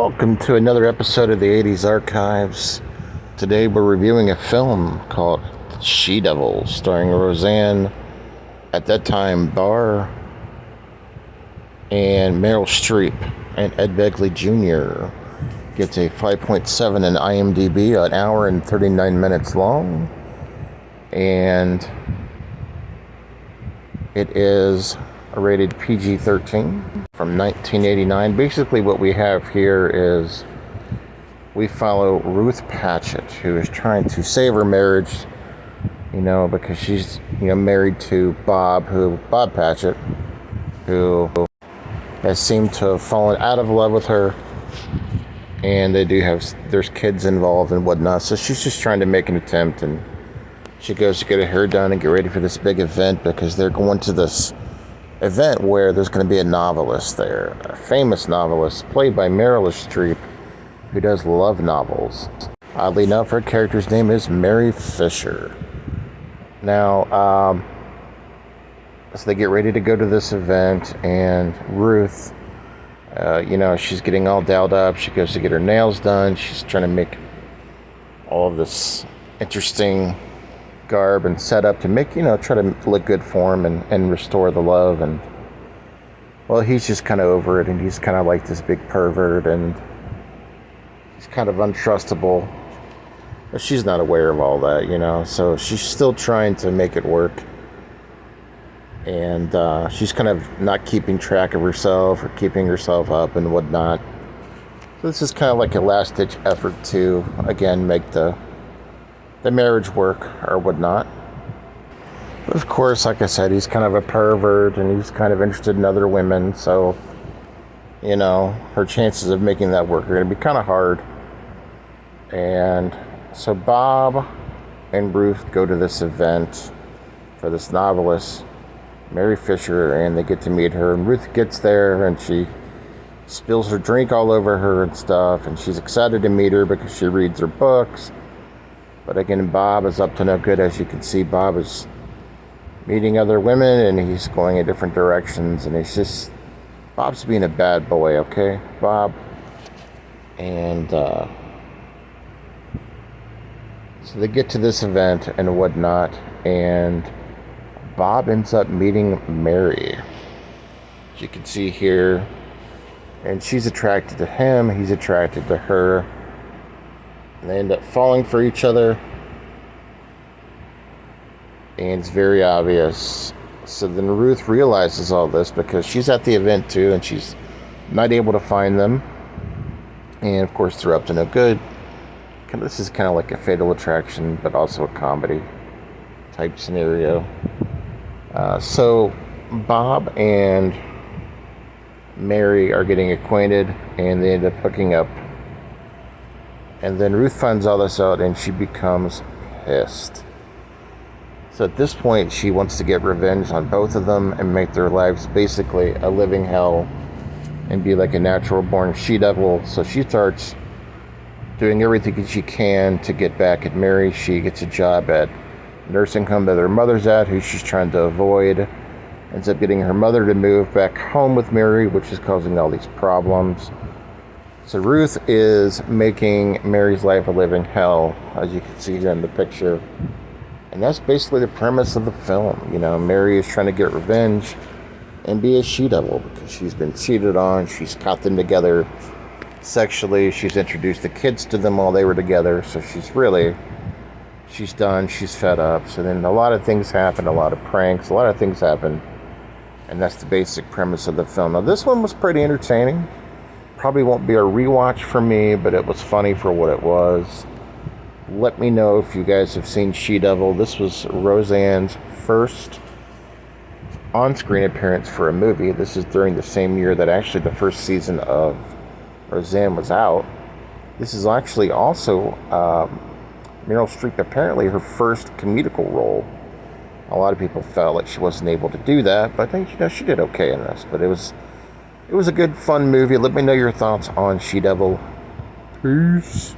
Welcome to another episode of the 80s Archives. Today we're reviewing a film called She-Devil, starring Roseanne, at that time Barr, and Meryl Streep, and Ed Begley Jr. Gets a 5.7 in IMDb, an hour and 39 minutes long, and it is rated PG-13 from 1989. Basically what we have here is we follow Ruth Patchett, who is trying to save her marriage, because she's, married to Bob Patchett, who has seemed to have fallen out of love with her, and there's kids involved and whatnot, so she's just trying to make an attempt, and she goes to get her hair done and get ready for this big event because they're going to this event where there's going to be a novelist there, a famous novelist played by Meryl Streep, who does love novels. Oddly enough, her character's name is Mary Fisher. Now, so they get ready to go to this event, and Ruth, she's getting all dolled up. She goes to get her nails done. She's trying to make all of this interesting garb and set up to make, try to look good for him and restore the love. And well, he's just kind of over it, and he's kind of like this big pervert, and he's kind of untrustable. But she's not aware of all that, so she's still trying to make it work. And she's kind of not keeping track of herself or keeping herself up and whatnot. So this is kind of like a last-ditch effort to, again, make the marriage work or whatnot. But of course, like I said, he's kind of a pervert, and he's kind of interested in other women, so her chances of making that work are going to be kind of hard. And so Bob and Ruth go to this event for this novelist, Mary Fisher, and they get to meet her, and Ruth gets there, and she spills her drink all over her and stuff, and she's excited to meet her because she reads her books. But again, Bob is up to no good. As you can see, Bob is meeting other women, and he's going in different directions, and Bob's being a bad boy, okay, Bob? And so they get to this event and whatnot, and Bob ends up meeting Mary, as you can see here, and she's attracted to him, he's attracted to her. They end up falling for each other, and it's very obvious. So then Ruth realizes all this because she's at the event too, and she's not able to find them, and of course they're up to no good. This is kind of like a Fatal Attraction, but also a comedy type scenario. So Bob and Mary are getting acquainted, and they end up hooking up. And then Ruth finds all this out, and she becomes pissed. So at this point, she wants to get revenge on both of them and make their lives basically a living hell and be like a natural-born she-devil. So she starts doing everything she can to get back at Mary. She gets a job at a nursing home that her mother's at, who she's trying to avoid. Ends up getting her mother to move back home with Mary, which is causing all these problems. So Ruth is making Mary's life a living hell, as you can see here in the picture. And that's basically the premise of the film. Mary is trying to get revenge and be a she-devil because she's been cheated on. She's caught them together sexually. She's introduced the kids to them while they were together. So she's done. She's fed up. So then a lot of things happen, a lot of pranks, a lot of things happen. And that's the basic premise of the film. Now, this one was pretty entertaining. Probably won't be a rewatch for me, but it was funny for what it was. Let me know if you guys have seen She-Devil. This was Roseanne's first on-screen appearance for a movie. This is during the same year that actually the first season of Roseanne was out. This is actually also Meryl Streep, apparently her first comedical role. A lot of people felt like she wasn't able to do that, but I think she did okay in this. But it was a good, fun movie. Let me know your thoughts on She-Devil. Peace.